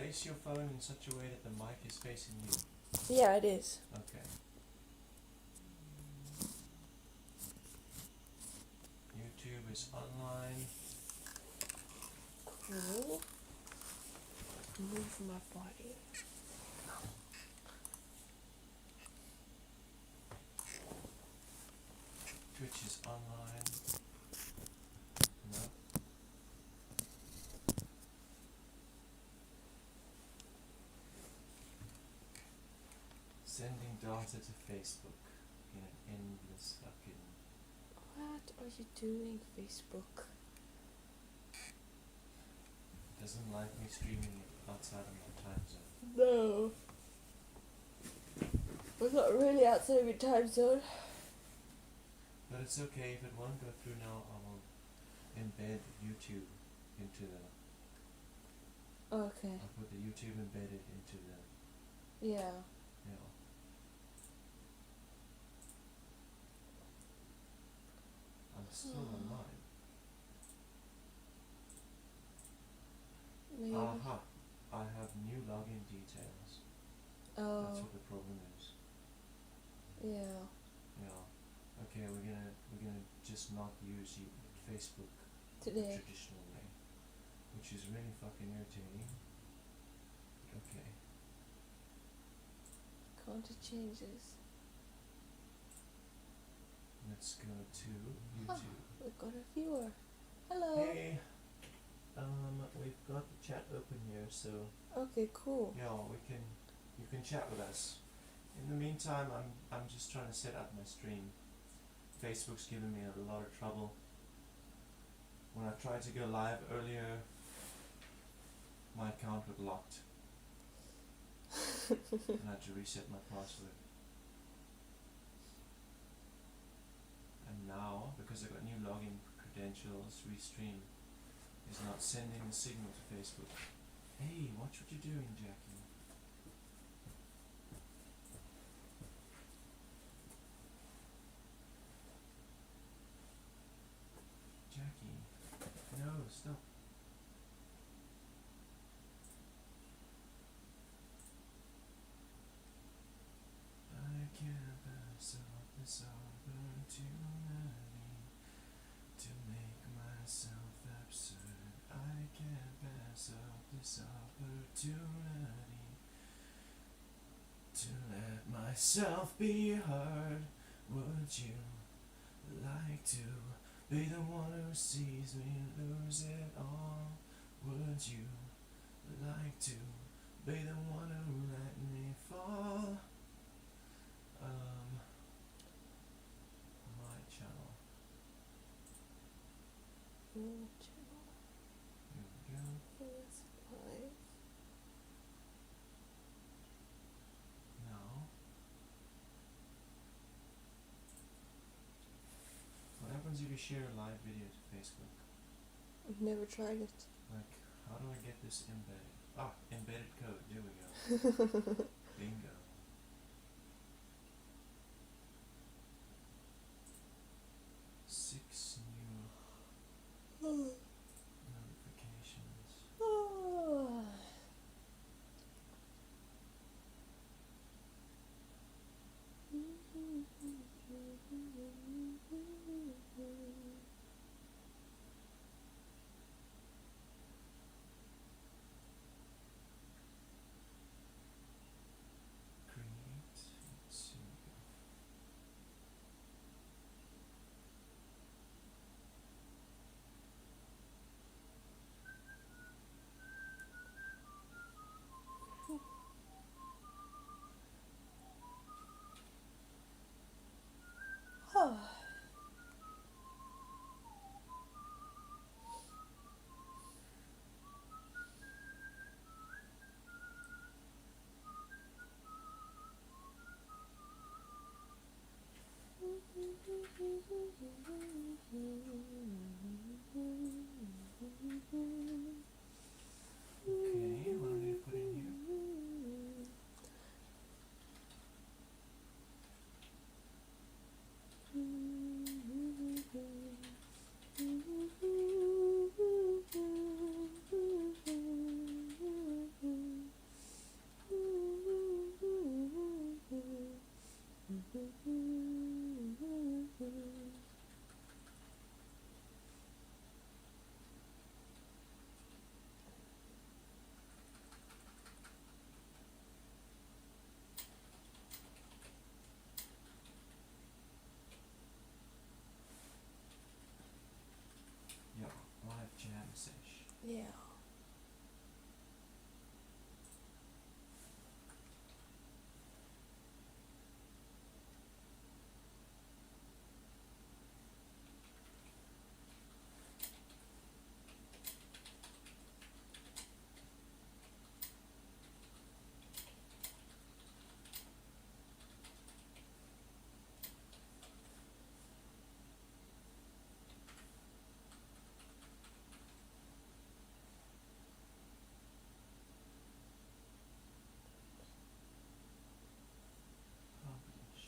place your phone in such a way that the mic is facing you? Yeah, it is. Okay. YouTube is online. Cool. Move my body. Twitch is online. No. Sending data to Facebook in an endless fucking... What are you doing, Facebook? Doesn't like me streaming it outside of my time zone. No. We're not really outside of your time zone. But it's okay, if it won't go through now, I will embed YouTube into the... Okay. I'll put the YouTube embedded into the... Yeah. You know. I'm still online. Maybe. Aha! I have new login details. Oh. That's what the problem is. Yeah. Yeah. Okay, we're gonna just not use Facebook Today. the traditional way, which is really fucking irritating. Okay. Counter changes. Let's go to YouTube. We've got a viewer. Hello. Hey. We've got the chat open here, so Okay, cool. yeah, you can chat with us. In the meantime, I'm just trying to set up my stream. Facebook's given me a lot of trouble. When I tried to go live earlier, my account was locked. And I had to reset my password. And now, because I got new login credentials, Restream is not sending the signal to Facebook. Hey, watch what you're doing, Jackie. Jackie, no, stop. I can't pass up this opportunity to make myself absurd. I can't pass up this opportunity to let myself be heard. Would you like to be the one who sees me lose it all? Would you like to be the one who let me fall? My channel. Your channel. Here we go. Yes, live. Now, what happens if you share a live video to Facebook? I've never tried it. Like, how do I get this embedded? Ah, embedded code. There we go. Bingo. Six new notifications. Yeah. Publish.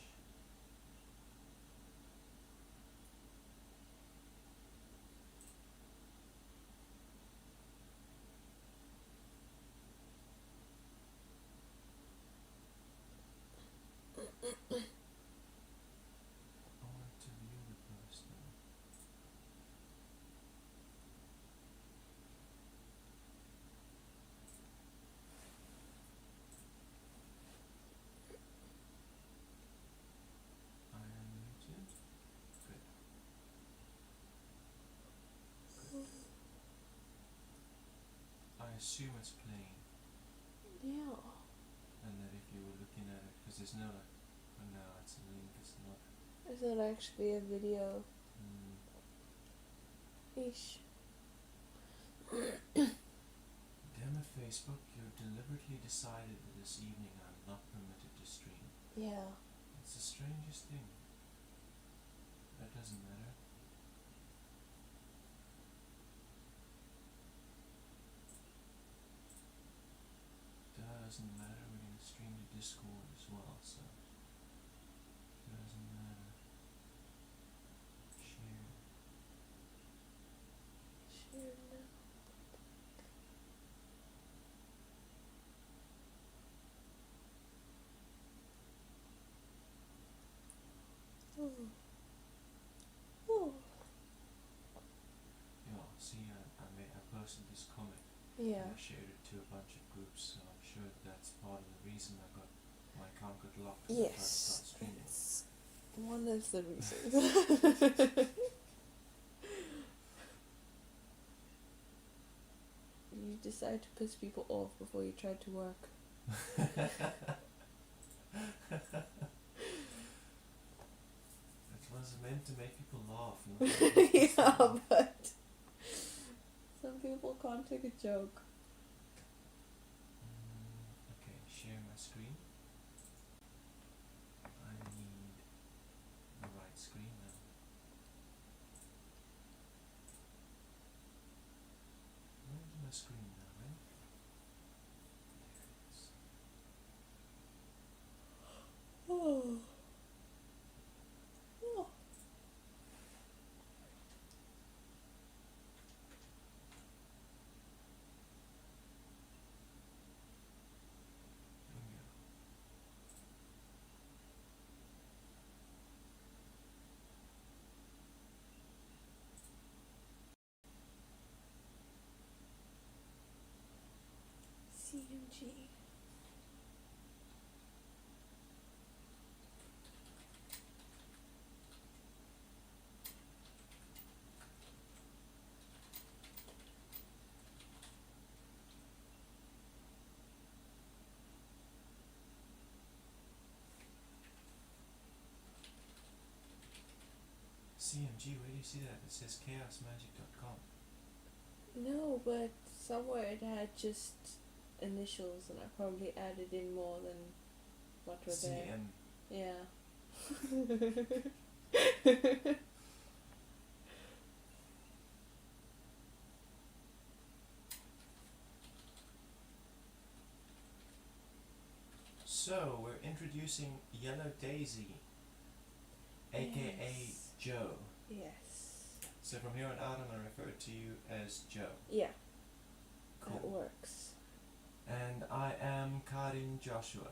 I want to view the post now. I am muted. Good. I assume it's playing, Yeah. and that if you were looking at it, because there's no like, oh no, it's a link, it's not. Is that actually a video? Mm. Ish. Damn it, Facebook, you deliberately decided that this evening I'm not permitted to stream. Yeah. It's the strangest thing. That doesn't matter. Doesn't matter, we're gonna stream to Discord as well, so doesn't matter. Share. Sure now. Oh. Yeah, see, I posted this comic Yeah. and I shared it to a bunch of groups, so I'm sure that's part of the reason my account got locked and I tried to Yes. start streaming. It's one of the reasons. You decide to piss people off before you try to work. It was meant to make people laugh. Not Yeah, but some people can't take a joke. Okay, share my screen. I need the right screen now. Where's my screen now, eh? There it is. Oh. Oh. Bingo. CMG. CMG, where do you see that? It says chaosmagic.com. No, but somewhere it had just initials, and I probably added in more than what were there. CM. Yeah. So, we're introducing YellowDaesie, aka Yes. Joe. Yes. So from here on out, I'm going to refer to you as Joe. Yeah, that Cool. works. And I am Karin Joshua.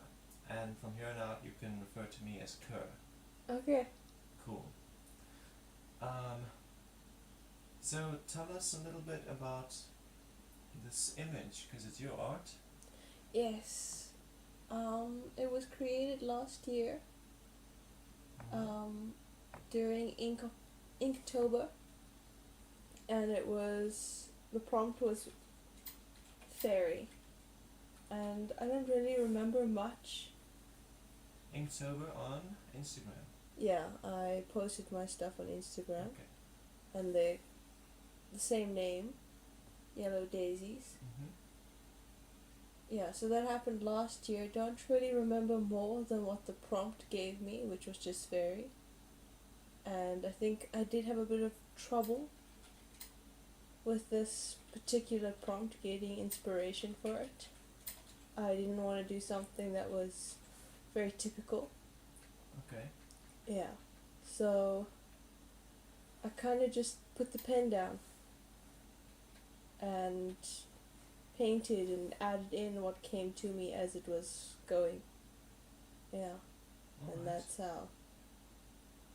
And from here on out, you can refer to me as Kerr. Okay. Cool. So tell us a little bit about this image, because it's your art. Yes. It was created last year. During Inktober, and it was the prompt was fairy, and I don't really remember much. Inktober on Instagram. Yeah, I posted my stuff on Instagram, Okay. and the same name, YellowDaesies. Mm-hmm. Yeah, so that happened last year. Don't really remember more than what the prompt gave me, which was just fairy. And I think I did have a bit of trouble with this particular prompt getting inspiration for it. I didn't want to do something that was very typical. Okay. Yeah. So I kind of just put the pen down and painted and added in what came to me as it was going. Yeah. And that's how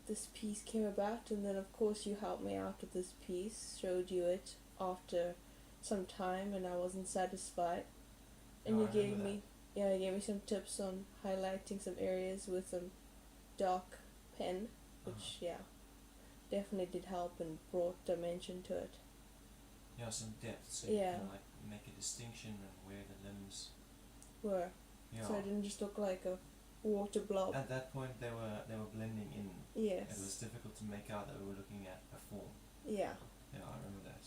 this piece came about. And then of course you helped me out with this piece, showed you it after some time, and I wasn't satisfied. And you gave me some tips on highlighting some areas with some dark pen, which definitely did help and brought dimension to it. Yeah, some depth, so you Yeah. can like make a distinction on where the limbs Were. Yeah. So it didn't just look like a water blob. At that point they were blending in. Yes. It was difficult to make out that we were looking at a form. Yeah. Yeah, I remember that.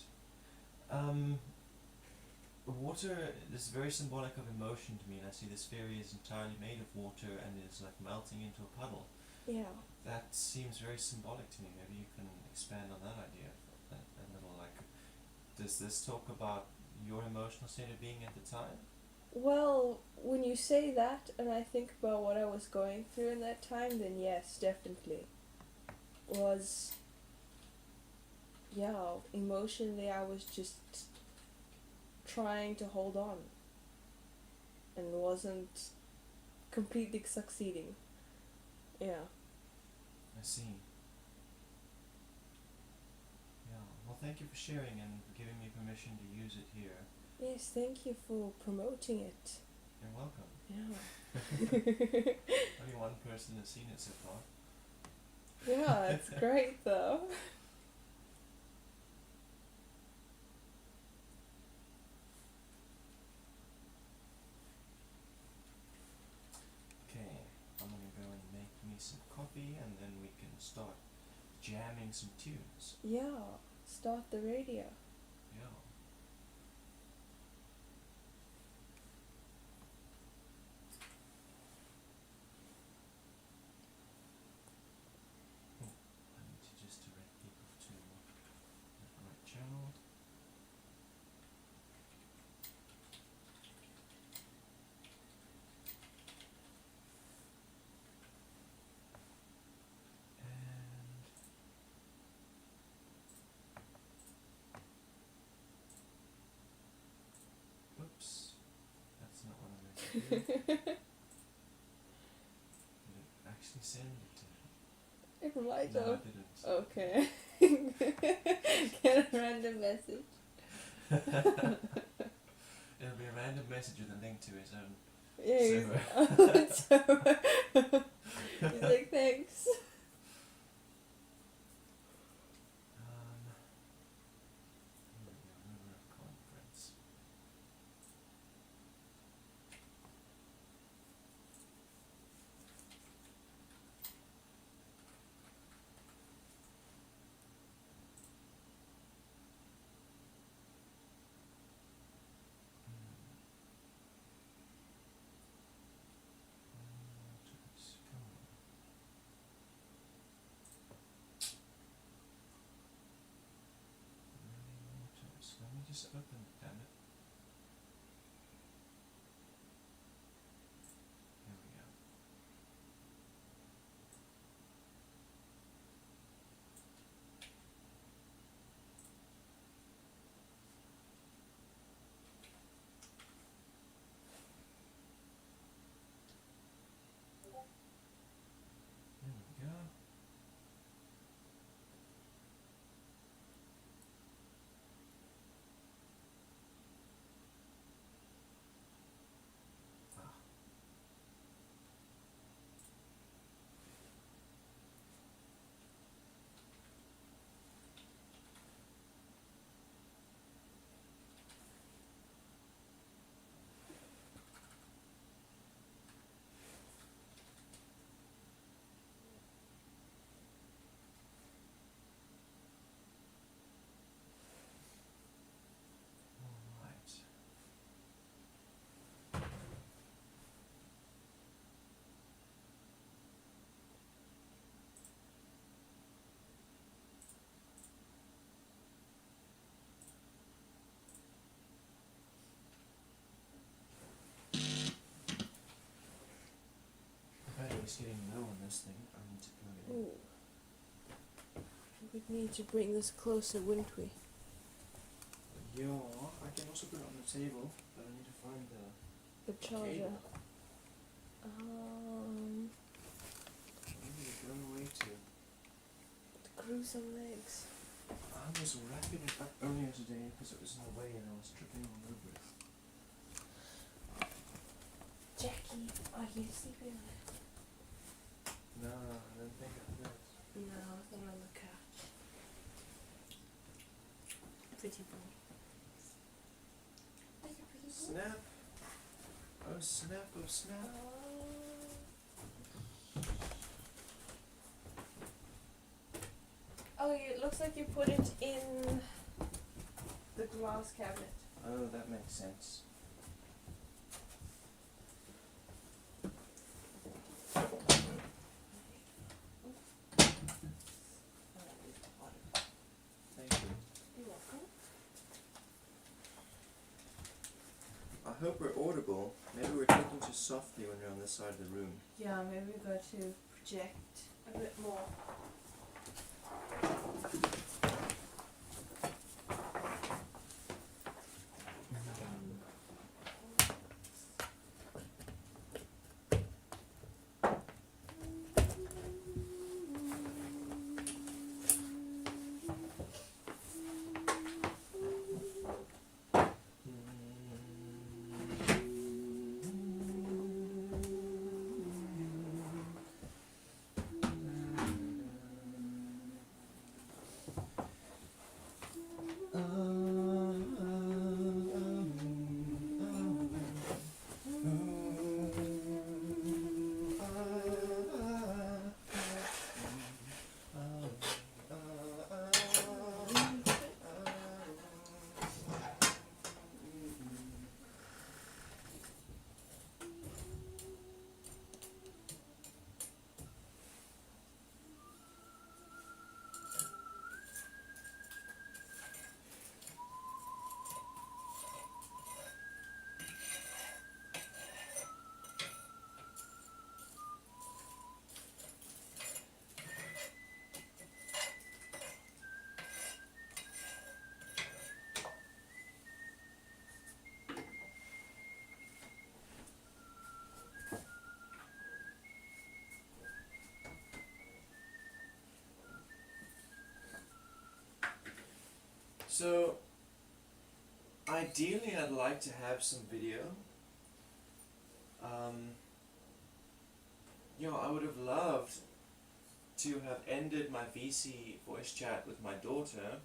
Water is very symbolic of emotion to me, and I see this fairy is entirely made of water and is like melting into a puddle. Yeah. That seems very symbolic to me. Maybe you can expand on that idea a little. Like, does this talk about your emotional state of being at the time? Well, when you say that, and I think about what I was going through in that time, then yes, definitely. Emotionally I was just trying to hold on and wasn't completely succeeding. Yeah. I see. Yeah. Well, thank you for sharing and giving me permission to use it here. Yes, thank you for promoting it. You're welcome. Yeah. Only one person has seen it so far. Yeah, it's great though. Okay, I'm gonna go and make me some coffee and then we can start jamming some tunes. Yeah, start the radio. Yeah. I need to just direct people to the right channel. And oops, that's not what I meant to do. Did it actually send it to me? It might No, have. it didn't. Okay. Get a random message. It'll be a random message with a link to his own Yeah, server. he's like, thanks. Here we go, member of conference. Come on. Let me just open it, damn it. Here we go. There we go. battery's getting low on this thing. I need to plug it in. Ooh. We'd need to bring this closer, wouldn't we? Yeah, I can also put it on the table, but I need to find the The charger. cable. Where did it go away to? The gruesome legs. I was wrapping it up earlier today because it was in the way and I was tripping all over it. Jackie, are you sleeping on it? No, I don't think I did. No, they're on the couch. Pretty boy. Snap! Oh snap, oh snap. Oh, it looks like you put it in the glass cabinet. Oh, that makes sense. Thank you. You're welcome. I hope we're audible. Maybe we're talking too softly when we're on this side of the room. Yeah, maybe we got to project a bit more. So, ideally I'd like to have some video. I would have loved to have ended my VC voice chat with my daughter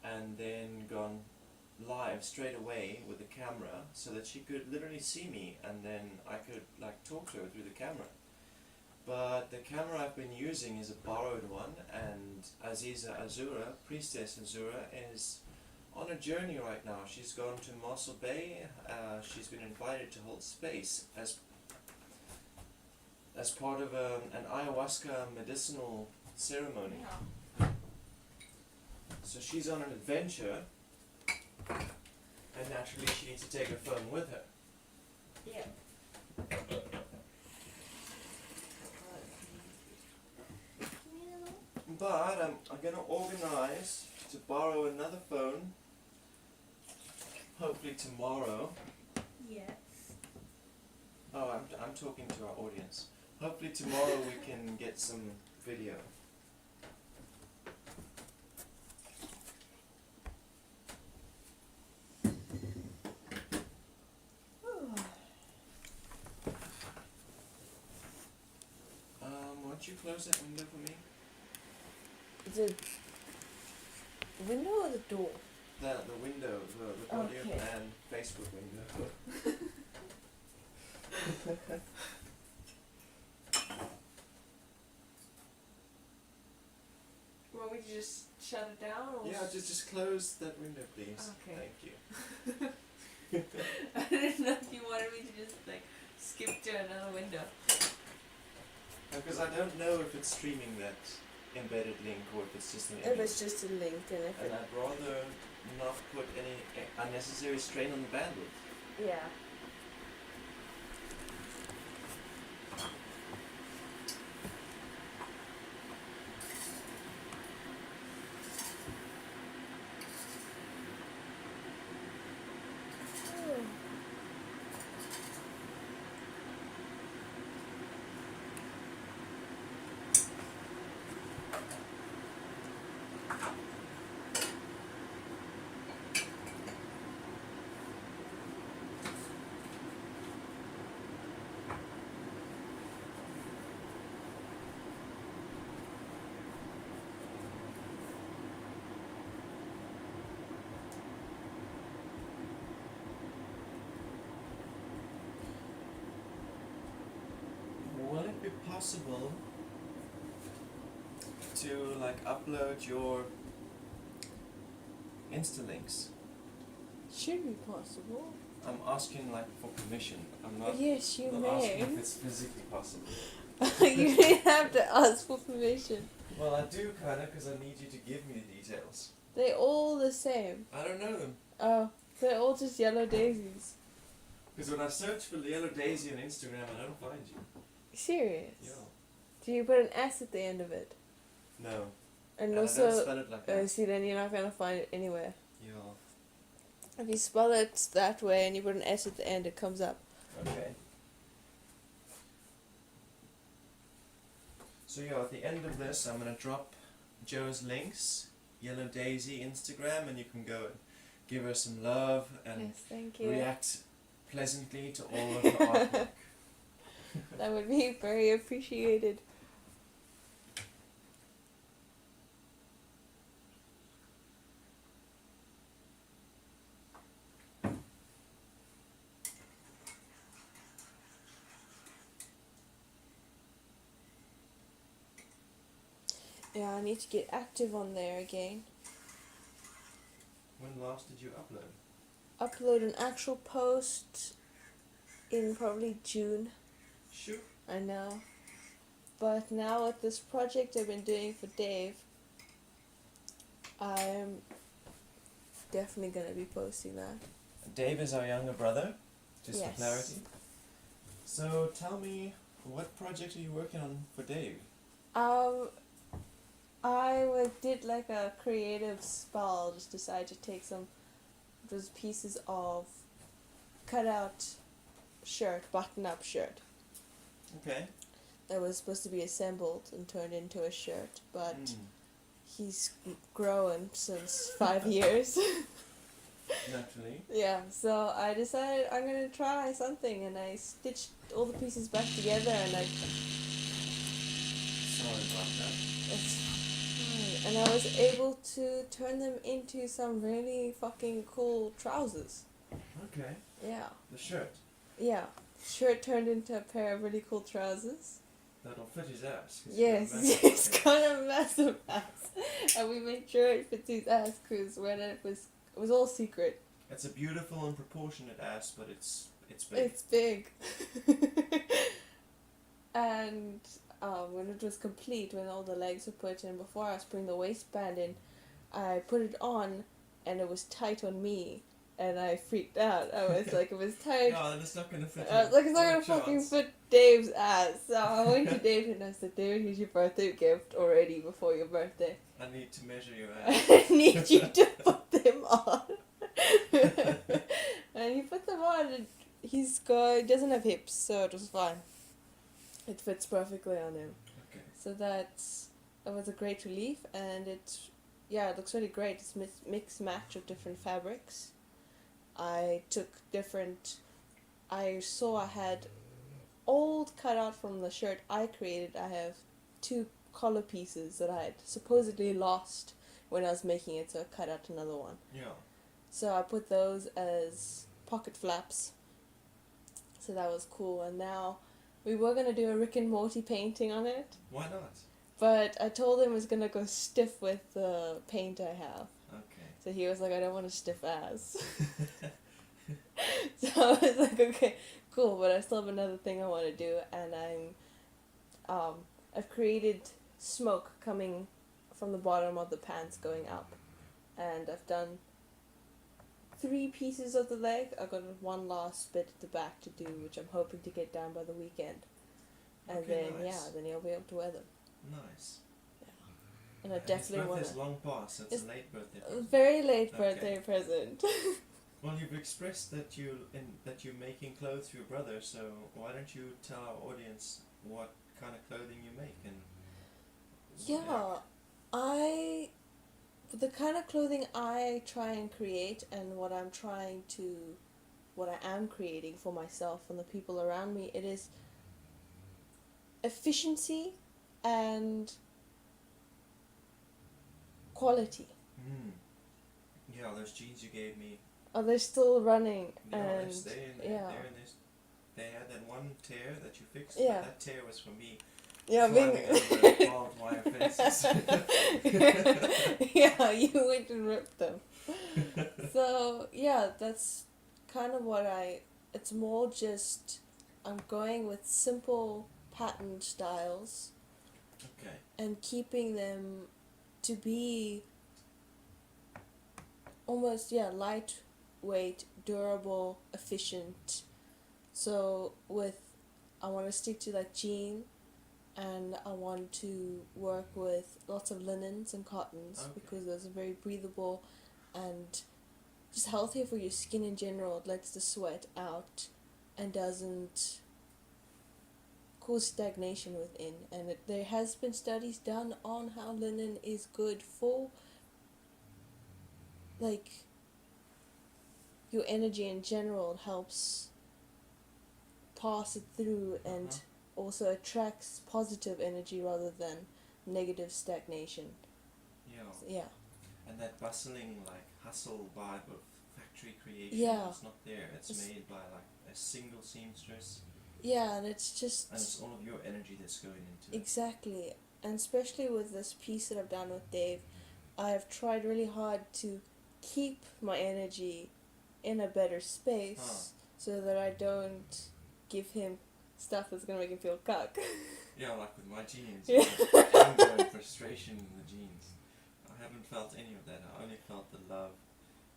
and then gone live straight away with the camera so that she could literally see me and then I could like talk to her through the camera. But the camera I've been using is a borrowed one, and Aziza Azura, Priestess Azura, is on a journey right now. She's gone to Mossel Bay. She's been invited to hold space as part of an ayahuasca medicinal ceremony. Yeah. So she's on an adventure, and naturally she needs to take her phone with her. Yeah. But I'm going to organize to borrow another phone, hopefully tomorrow. Yes. Oh, I'm talking to our audience. Hopefully tomorrow we can get some video. Won't you close that window for me? The window or the door? The window, the audio Okay. and Facebook window. Want me to just shut it down? Or Yeah, just close that window, please. Okay. Thank you. I didn't know if you wanted me to just like skip to another window. Because I don't know if it's streaming that embedded link or if it's just an If image. it's just a link and if And it... I'd rather not put any unnecessary strain on the bandwidth. Yeah. be possible to like upload your Insta links? Should be possible. I'm asking like for permission. I'm not, Yes, you not may. asking if it's physically possible. You didn't have to ask for permission. Well, I do kinda, because I need you to give me the details. They're all the same. I don't know them. Oh, they're all just YellowDaesies. Because when I search for YellowDaesie on Instagram, I don't find you. Serious? Yeah. Do you put an S at the end of it? No. And I don't also, spell it like that. see, then you're not gonna find it anywhere. Yeah. If you spell it that way and you put an S at the end, it comes up. Okay. So yeah, at the end of this, I'm gonna drop Joe's links, YellowDaesie Instagram, and you can go and give her some love and Yes, thank you. react pleasantly to all of the artwork. That would be very appreciated. Yeah, I need to get active on there again. When last did you upload? Upload an actual post in probably June. Shoot. I know. But now with this project I've been doing for Dave, I'm definitely going to be posting that. Dave is our younger brother, just Yes. for clarity. So tell me, what project are you working on for Dave? Did like a creative spell, just decided to take some those pieces of cutout shirt, button-up shirt, Okay. that was supposed to be assembled and turned into a shirt, but Mm. he's grown since 5 years. Naturally. Yeah, so I decided I'm gonna try something, and I stitched all the pieces back together, and Sorry about that. and I was able to turn them into some really fucking cool trousers. Okay. Yeah, The shirt. yeah. Shirt turned into a pair of really cool trousers. That'll fit his ass. 'Cause Yes, he's got a it's massive got a massive ass, and we made sure it fits his ass because when it was all secret. It's a beautiful and proportionate ass, but it's big. It's big. And when it was complete, when all the legs were put in, before I was putting the waistband in, I put it on, and it was tight on me, and I freaked out. I was like, it was tight. No, then it's not gonna fit. I was like, it's not No gonna fucking chance. fit Dave's ass. So I went to Dave and I said, David, here's your birthday gift already before your birthday. I need to measure your ass. I need you to put them on. And he put them on, and he doesn't have hips, so it was fine. It fits perfectly on him. Okay. So that was a great relief, and it looks really great. It's mix match of different fabrics. I saw I had old cutout from the shirt I created. I have 2 collar pieces that I had supposedly lost when I was making it, so I cut out another one. Yeah. So I put those as pocket flaps. So that was cool, and now we were going to do a Rick and Morty painting on it, Why not? but I told him it was going to go stiff with the paint I have. Okay. So he was like, I don't want a stiff ass. So I was like, okay, cool, but I still have another thing I want to do, and I've created smoke coming from the bottom of the pants going up, and I've done 3 pieces of the leg. I've got one last bit at the back to do, which I'm hoping to get done by the weekend, and Okay, then nice. then you'll be able to wear them. Nice. And I And definitely his want birthday's long past, so it's It's a late birthday. a present. very late Okay. birthday present. Well, you've expressed that you're making clothes for your brother, so why don't you tell our audience what kind of clothing you make and Yeah, the kind of clothing I try and create, and what I am creating for myself and the people around me, it is efficiency and quality. Yeah, those jeans you gave me. Oh, they're still running, Yeah, and they're staying. yeah. They're they had that one tear that you fixed. Yeah. But that tear was for me Yeah, climbing over barbed wire fences. yeah, you went and ripped them. So yeah, that's kind of what it's more just I'm going with simple pattern styles Okay. and keeping them to be almost lightweight, durable, efficient. So I want to stick to like jean, and I want to work with lots of linens and cottons Okay. because those are very breathable and just healthier for your skin in general. It lets the sweat out and doesn't cause stagnation within. And there has been studies done on how linen is good for like your energy in general. It helps pass it through and also attracts positive energy rather than negative stagnation. Yeah. Yeah. And that bustling, like, hustle vibe of factory creation Yeah. is not there. It's made by, like, a single seamstress. Yeah, and it's just... And it's all of your energy that's going into it. Exactly. And especially with this piece that I've done with Dave, I have tried really hard to keep my energy in a better space so that I don't give him stuff that's going to make him feel cuck. Yeah, like with my jeans. Yeah. Anger and frustration in the jeans. I haven't felt any of that. I only felt the love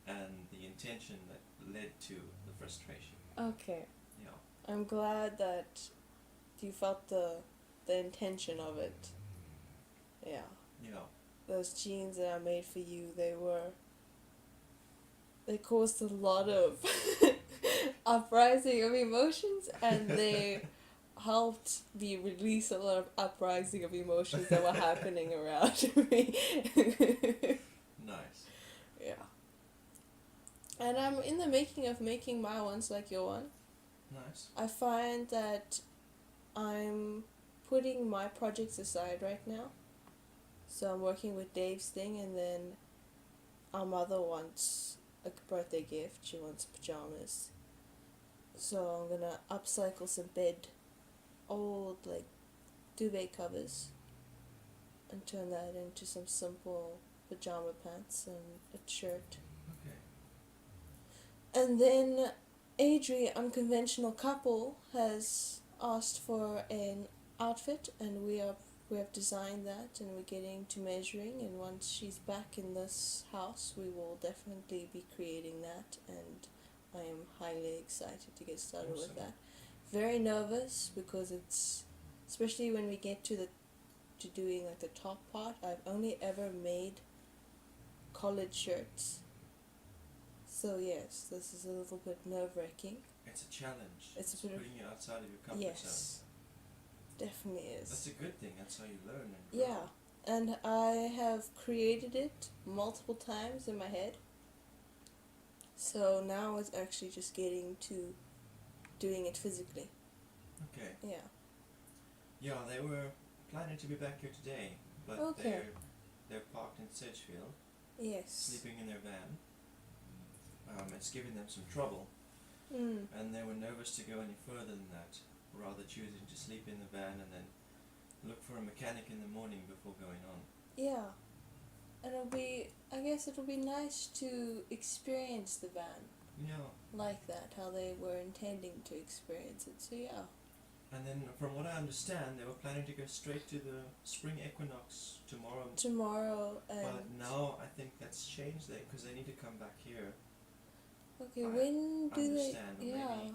and the intention that led to the frustration. Okay. Yeah. I'm glad that you felt the intention of it. Yeah. Yeah. Those jeans that I made for you, they caused a lot of uprising of emotions, and they helped me release a lot of uprising of emotions that were happening around me. Nice. Yeah. And I'm in the making of making my ones like your one. Nice. I find that I'm putting my projects aside right now. So I'm working with Dave's thing, and then our mother wants a birthday gift. She wants pajamas. So I'm gonna upcycle some old like duvet covers and turn that into some simple pajama pants and a shirt. Okay. And then Adri, Unconventional Couple, has asked for an outfit, and we have designed that, and we're getting to measuring, and once she's back in this house we will definitely be creating that, and I am highly excited to get started with that. Very nervous because it's, especially when we get to doing like the top part, I've only ever made collared shirts. So yes, this is a little bit nerve-wracking. It's a challenge. It's putting you outside of your comfort zone. Yes, definitely is. That's a good thing. That's how you learn and grow. Yeah, and I have created it multiple times in my head. So now it's actually just getting to doing it physically. Okay. Yeah. Yeah, they were planning to be back here today, but Okay. they're parked in Sedgefield, Yes. sleeping in their van. It's giving them some trouble, Mm. and they were nervous to go any further than that, rather choosing to sleep in the van and then look for a mechanic in the morning before going on. Yeah. And I guess it'll be nice to experience the van Yeah. like that, how they were intending to experience it. So yeah. And then, from what I understand, they were planning to go straight to the spring equinox tomorrow. Tomorrow and... But now I think that's changed because they need to come back here. Okay, I when do they... understand, or Yeah.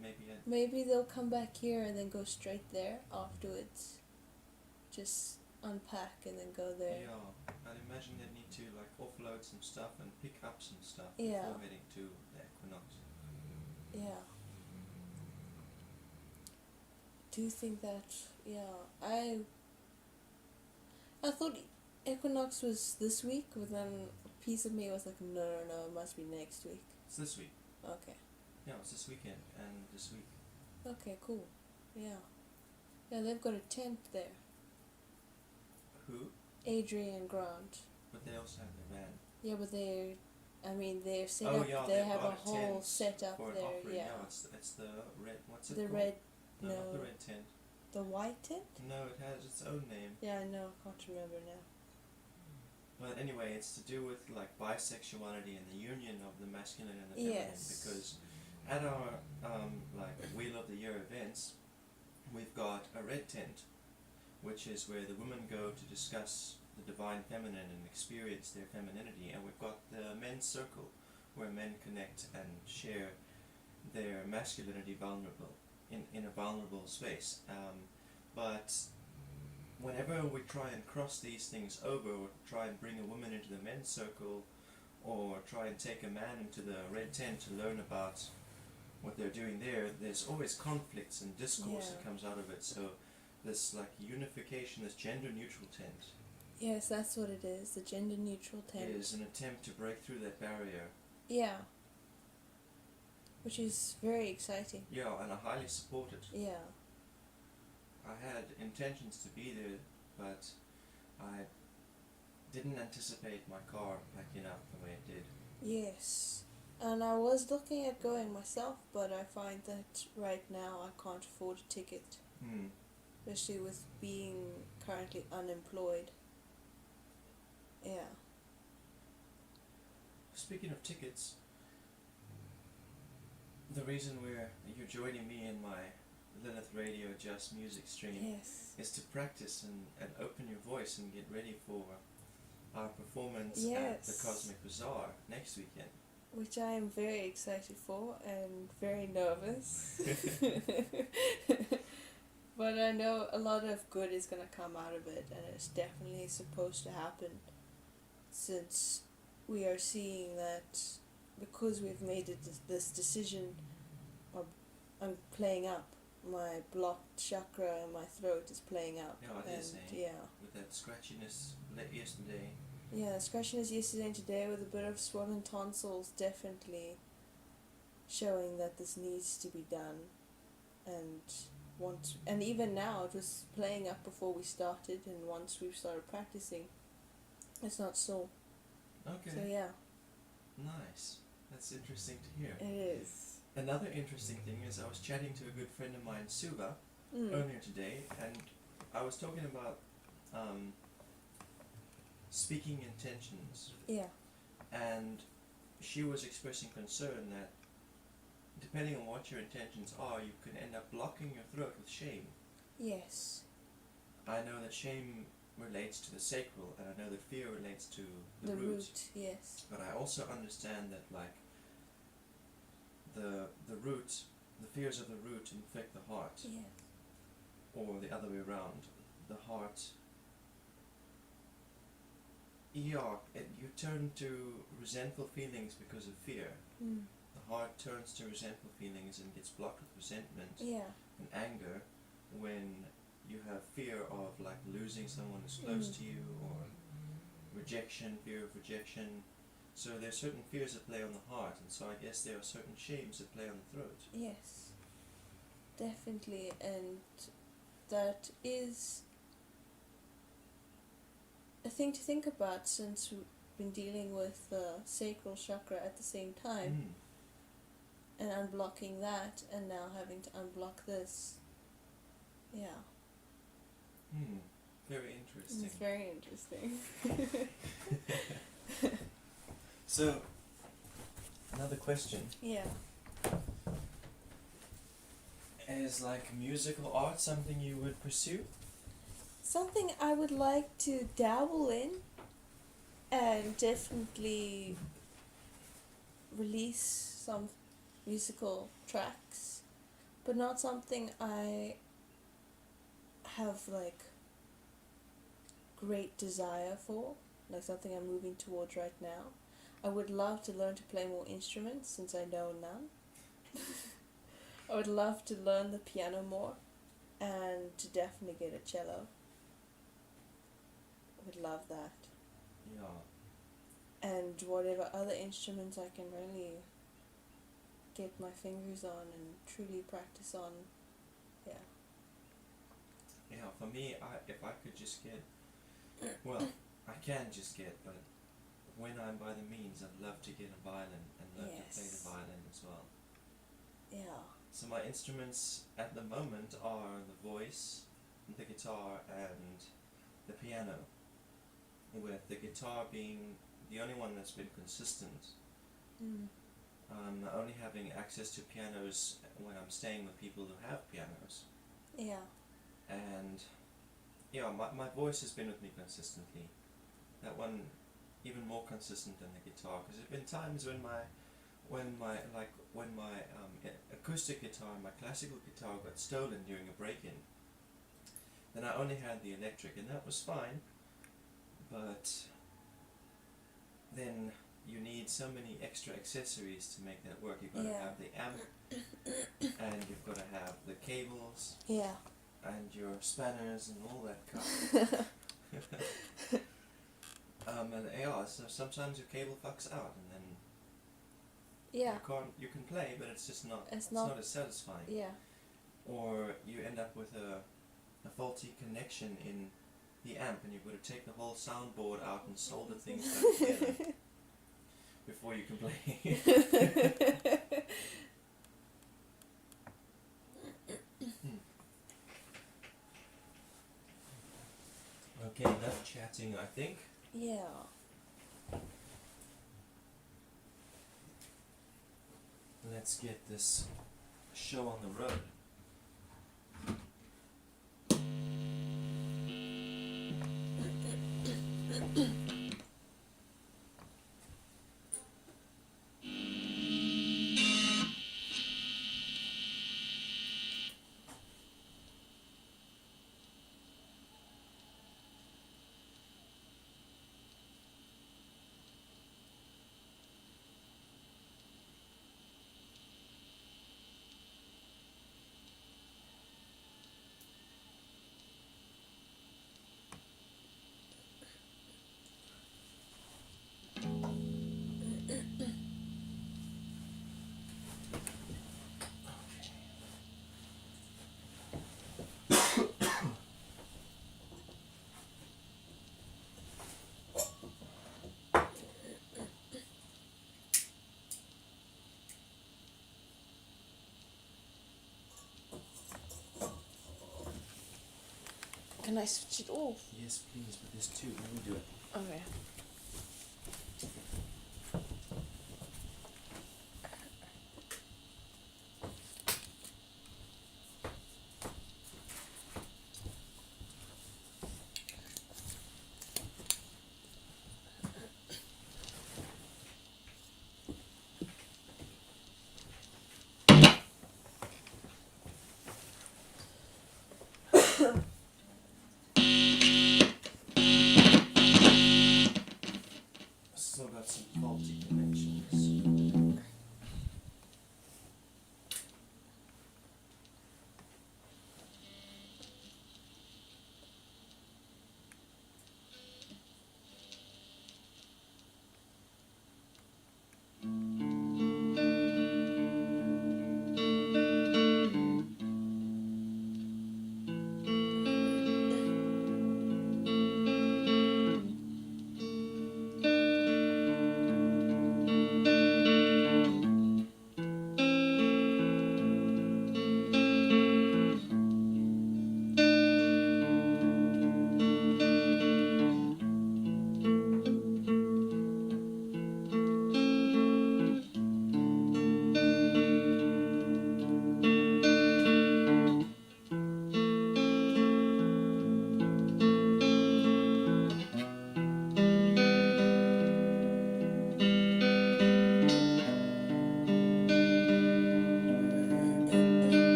Maybe Maybe they'll come back here and then go straight there afterwards. Just unpack and then go there. Yeah, I'd imagine they'd need to like offload some stuff and pick up some stuff Yeah. before heading to the equinox. Yeah. Do you think that... Yeah, I thought equinox was this week, but then a piece of me was like, no, it must be next week. It's this week. Okay. Yeah, it's this weekend and this week. Okay, cool. Yeah. Yeah, they've got a tent there. Who? Adrian and Grant. But they also have their van. Yeah, but I mean, they're set Oh up. yeah, They they've have got a whole tent setup for an there. offering. Yeah, No, it's the red. What's it the called? red. No, not the No, red tent. the white tent. No, it has its own name. Yeah, I know. I can't remember now. But anyway, it's to do with like bisexuality and the union of the masculine and the feminine. Yes. Because at our like Wheel of the Year events, we've got a red tent, which is where the women go to discuss the divine feminine and experience their femininity, and we've got the men's circle, where men connect and share their masculinity in a vulnerable space. But whenever we try and cross these things over, or try and bring a woman into the men's circle, or try and take a man into the red tent to learn about what they're doing there, there's always conflicts and discourse that comes out of it. So this like unification, this gender neutral tent, Yes, that's what it is. The gender neutral tent. is an attempt to break through that barrier. Yeah. Which is very exciting. Yeah, and I highly support it. Yeah. I had intentions to be there, but I didn't anticipate my car backing up the way it did. Yes. And I was looking at going myself, but I find that right now I can't afford a ticket, especially with being currently unemployed. Yeah. Speaking of tickets, the reason you're joining me in my Lilith Radio Just Music stream Yes. is to practice and open your voice and get ready for our performance at Yes. the Cosmic Bazaar next weekend. Which I am very excited for and very nervous. But I know a lot of good is going to come out of it, and it's definitely supposed to happen, since we are seeing that because we've made this decision of I'm playing up. My blocked chakra in my throat is playing up. Yeah, it is, eh? Yeah. With that scratchiness yesterday. Yeah, scratchiness yesterday and today with a bit of swollen tonsils, definitely showing that this needs to be done. And even now, it was playing up before we started, and once we've started practicing, it's not sore. Okay. So yeah, Nice. That's interesting to hear. it is. Another interesting thing is I was chatting to a good friend of mine, Suva, earlier today, and I was talking about speaking intentions, Yeah. and she was expressing concern that depending on what your intentions are, you can end up blocking your throat with shame. Yes. I know that shame relates to the sacral, and I know that fear relates to the root. Yes. But I also understand that like the root, the fears of the root infect the heart, Yeah. or the other way around. The heart, you turn to resentful feelings because of fear. The heart turns to resentful feelings and gets blocked with resentment Yeah. and anger when you have fear of like losing someone who's close to you, or rejection, fear of rejection. So there are certain fears that play on the heart, and so I guess there are certain shames that play on the throat. Yes. Definitely, and that is a thing to think about, since we've been dealing with the sacral chakra at the same time, and unblocking that, and now having to unblock this. Yeah. Very interesting. It's very interesting. So, another question Yeah. is, like, musical art something you would pursue? Something I would like to dabble in, and definitely release some musical tracks, but not something I have like great desire for, like something I'm moving towards right now. I would love to learn to play more instruments, since I know none. I would love to learn the piano more, and to definitely get a cello. I would love that. Yeah. And whatever other instruments I can really get my fingers on and truly practice on. Yeah. Yeah, for me, if I could just get, well, I can just get, but when I'm by the means, I'd love to get a violin and love to play the Yes. violin as well. Yeah. So my instruments at the moment are the voice, the guitar, and the piano. With the guitar being the only one that's been consistent. Mm. Only having access to pianos when I'm staying with people who have pianos. Yeah. And yeah, my voice has been with me consistently. That one even more consistent than the guitar, because there've been times when my acoustic guitar, my classical guitar got stolen during a break-in. Then I only had the electric, and that was fine. But then you need so many extra accessories to make that work. You've got to Yeah. have the amp, and you've got to have the cables, Yeah. and your spanners, and all that crap. And yeah, so sometimes your cable fucks out, and then Yeah. you can play, but it's just not It's it's not- not as satisfying. Yeah. Or you end up with a faulty connection in the amp, and you've got to take the whole soundboard out and solder things back together before you can play. Okay, enough chatting, I think. Yeah. Let's get this show on the road. Can I switch it off? Yes, please, but there's two. Let me do it. Okay.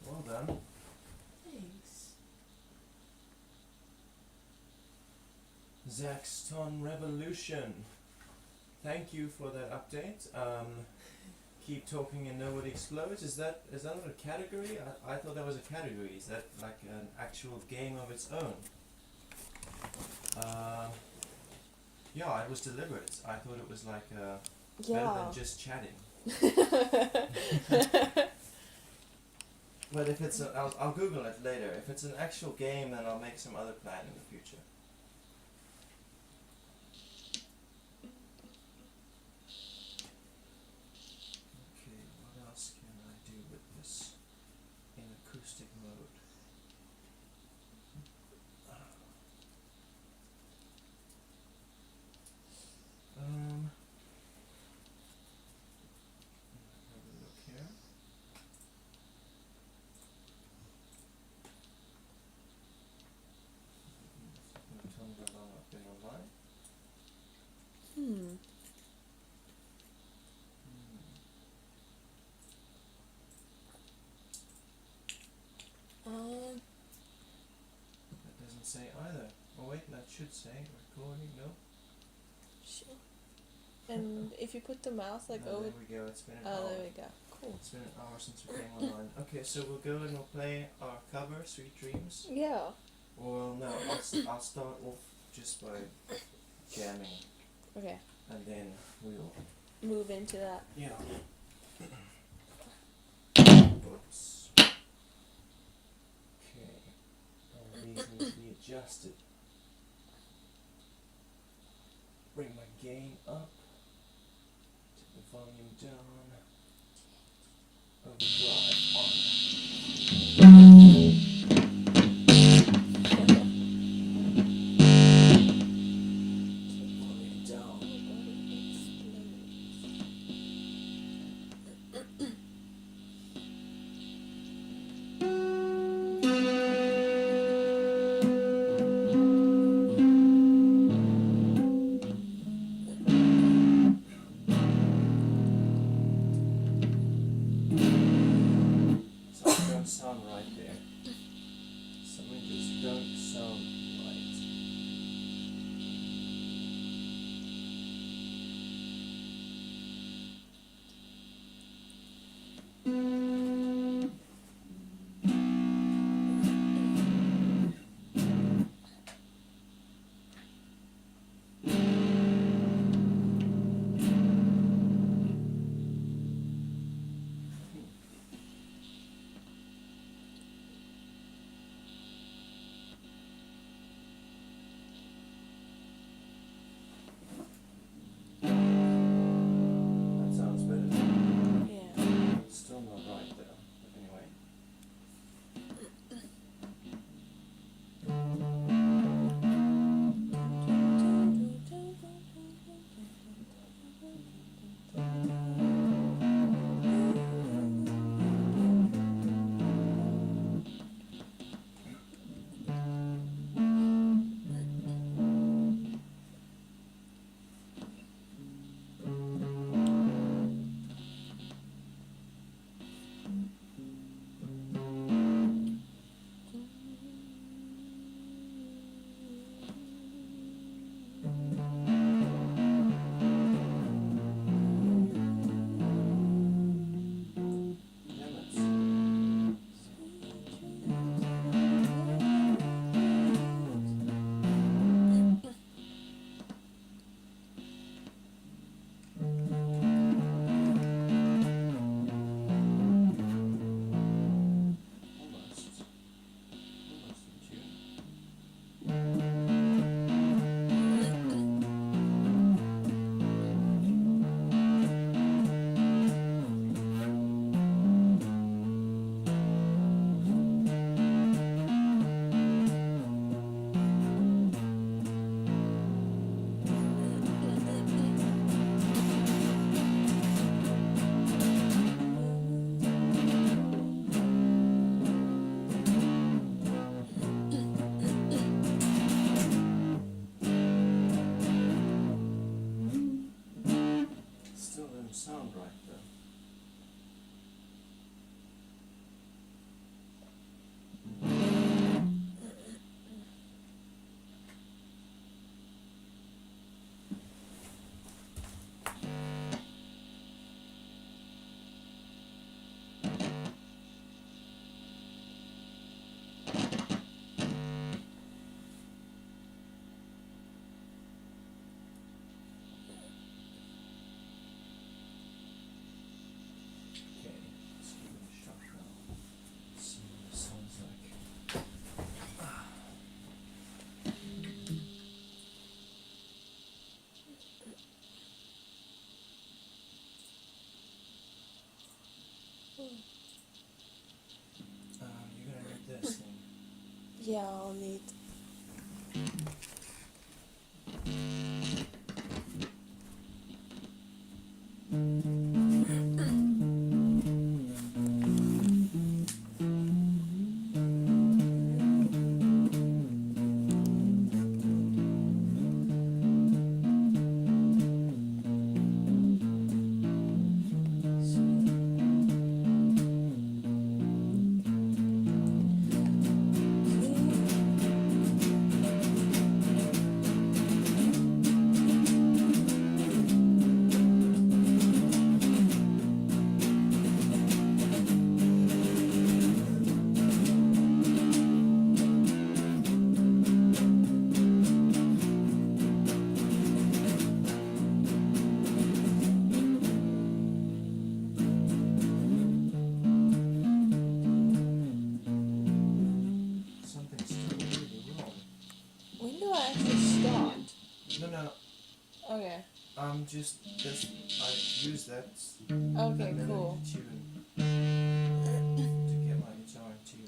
Well done. Thanks. Zaxton Revolution. Thank you for that update. Keep talking and nobody explodes. Is that not a category? I thought that was a category. Is that like an actual game of its own? Yeah, it was deliberate. I thought it was like better than just chatting. But if it's I'll Google it later. If it's an actual game, then I'll make some other plan in the future. Okay, what else can I do with this in acoustic mode? Have a look here. Tell me how long I've been online. That doesn't say either. Oh wait, that should say recording. No. Sure. And if you put the mouse like No, over. there we go. It's been an Oh, hour. there we go. Cool. It's been an hour since we came online. Okay, so we'll go and we'll play our cover, Sweet Dreams. Yeah. Well, no, I'll start off just by jamming, Okay. and then we'll. Move into that. Yeah. Oops. Okay. All these need to be adjusted. Bring my gain up. Take the volume down. Overdrive on. Volume down. Something don't sound right there. Something just don't sound right. Yeah, I'll need. Something's still really wrong. When do I actually start? No. Okay. Just I use that Okay, and then cool. tune to get my guitar in tune.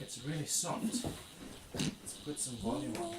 It's really soft. Let's put some volume on.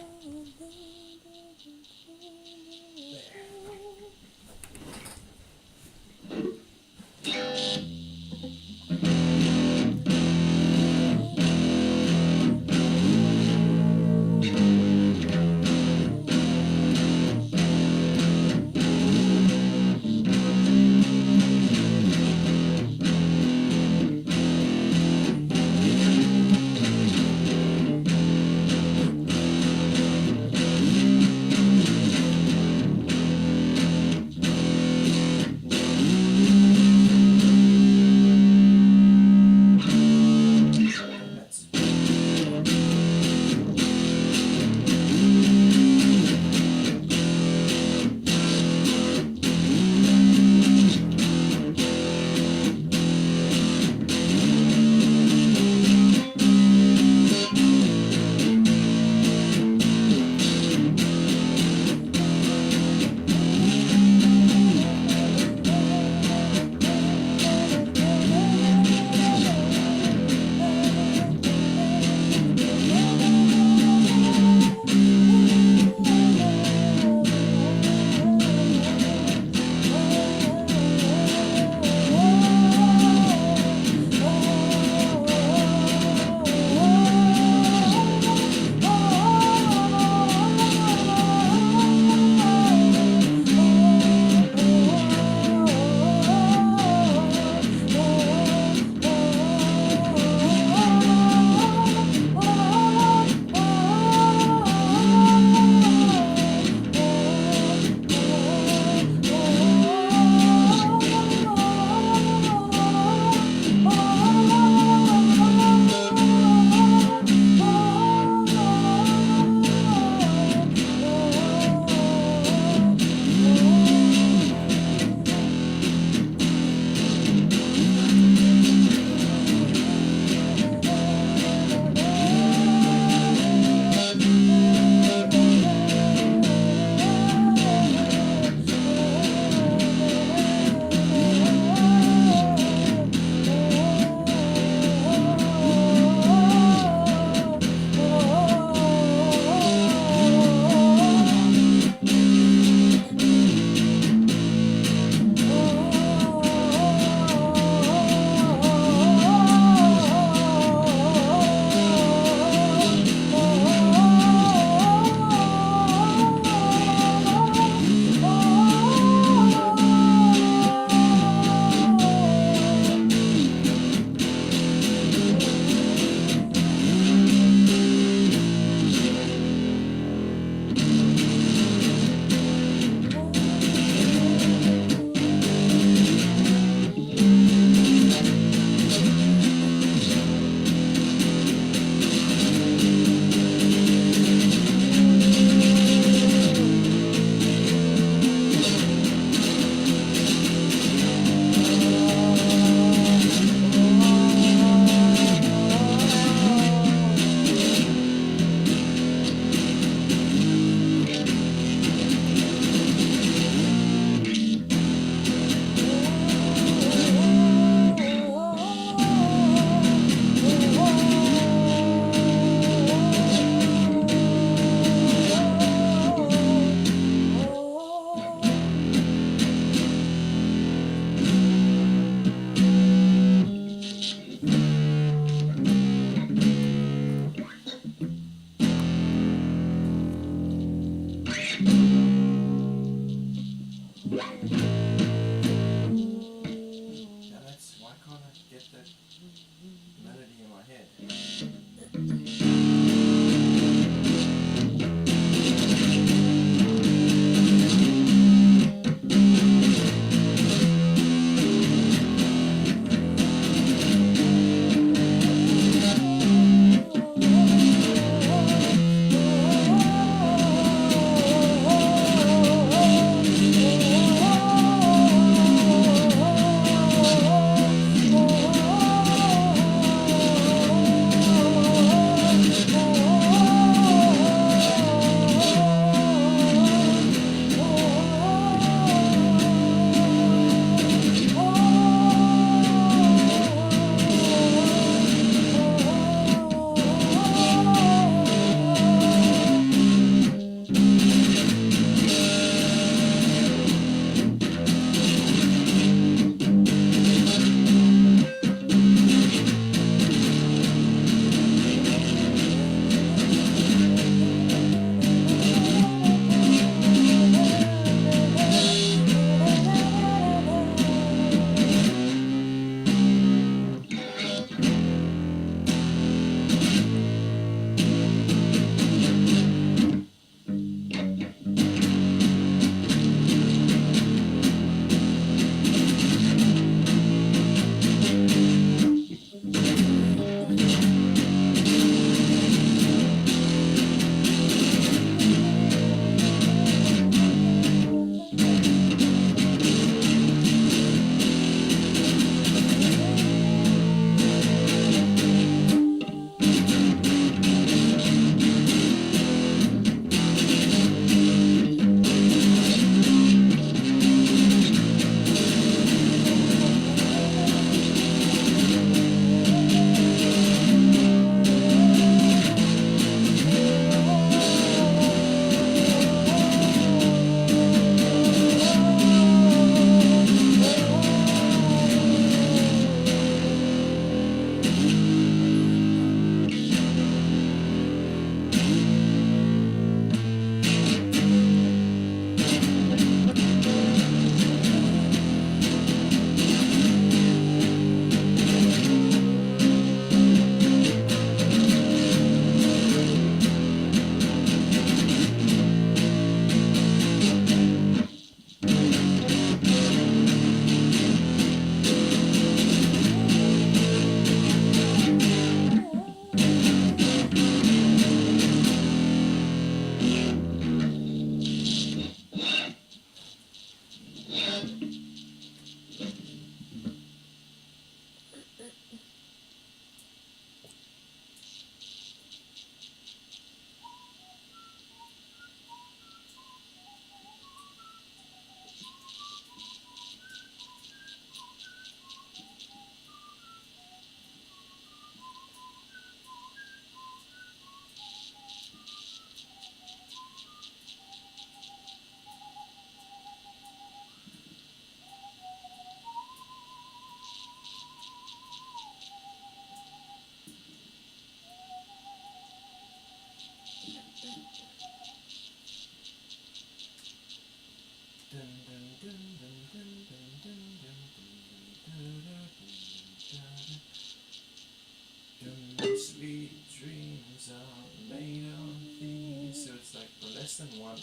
dreams are made of these. So it's like less than one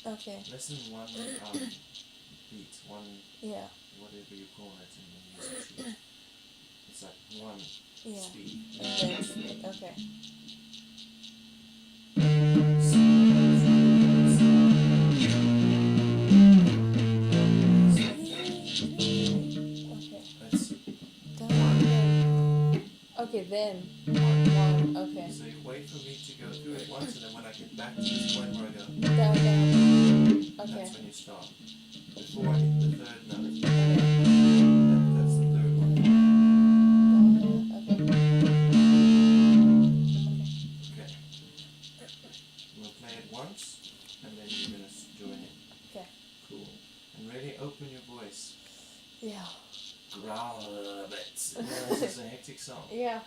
Okay. beat, one Yeah. whatever you call it in the music sheet. It's like one Yeah. speed. And then split. Okay. Okay. That's Done. Okay, then. One. Okay. so you wait for me to go through it once, and then when I get back to this point where I go, Down, down. Okay. that's when you stop. Before I hit the third note. Okay. That's the third one. Okay. Okay. We'll play it once, and then you're gonna join in. Okay. Cool. And ready? Open your voice. Yeah. Growl a little bit. This is a hectic song. Yeah.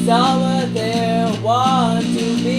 Some of them want to be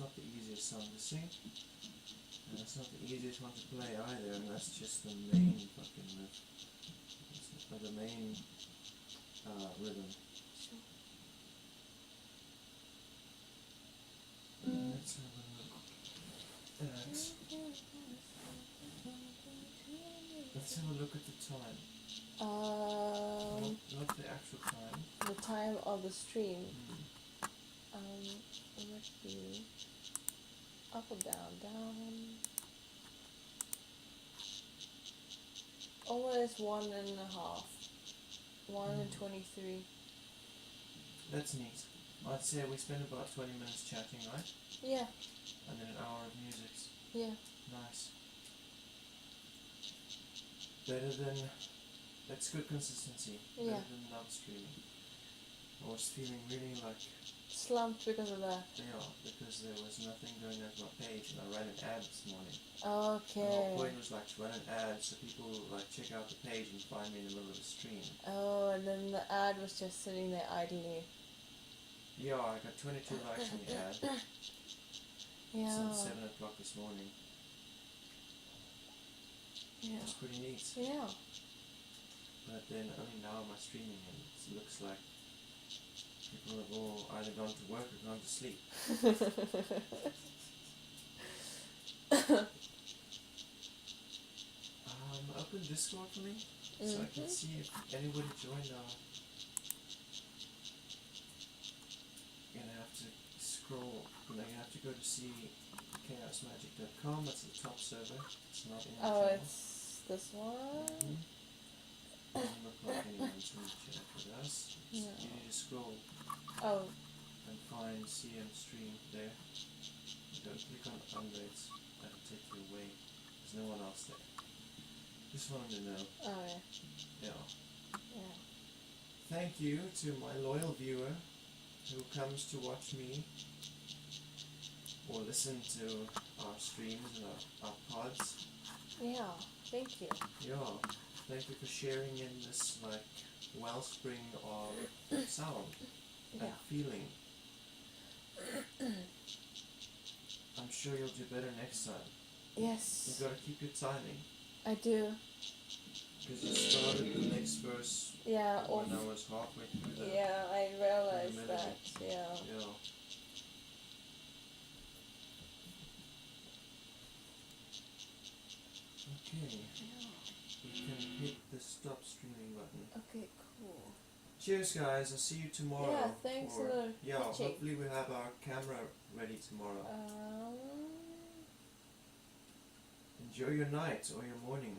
not the easiest song to sing. And it's not the easiest one to play either, and that's just the main fucking riff. Or the main rhythm. Let's have a look at. Let's have a look at the time. Not the actual time. The time of the stream. Mm. It would be up or down, down. Almost 1.5. 1:23. That's neat. I'd say we spent about 20 minutes chatting, right? Yeah, And then an hour of music. yeah. Nice. Better than... That's good consistency. Yeah. Better than not streaming. I was feeling really like... Slumped because of that. Yeah, because there was nothing going on my page, and I ran an ad this morning. The whole Okay. point was like to run an ad so people like check out the page and find me in the middle of the stream. Oh, and then the ad was just sitting there idly. Yeah, I got 22 likes on the ad Yeah. since 7 o'clock this morning. Yeah. It's pretty neat. Yeah. But then only now am I streaming, and it looks like people have all either gone to work or gone to sleep. Open Discord for me so I can see if anybody joined our... You're gonna have to scroll, you have to go to see chaosmagic.com, that's the top server, it's not in the Oh, channel. it's this one? Doesn't look like anyone's in the chat with us. No. You need to scroll Oh, and find CM stream there. Don't click on updates, that'll take you away. There's no one else there. Just wanted to know. oh yeah. Yeah. Yeah. Thank you to my loyal viewer who comes to watch me or listen to our streams and our pods. Yeah, thank you. Yeah. Thank you for sharing in this like wellspring of sound and Yeah. feeling. I'm sure you'll do better next time. Yes, You've got to keep your timing. I do. Because you started the next verse Yeah, off. when I was halfway through the... Yeah, I realized melody. that. Yeah. Yeah. Okay. You can hit the stop streaming button. Okay, cool. Cheers guys, I'll see you tomorrow. Yeah, thanks for, for yeah, watching. hopefully we'll have our camera ready tomorrow. Um. Enjoy your night or your morning.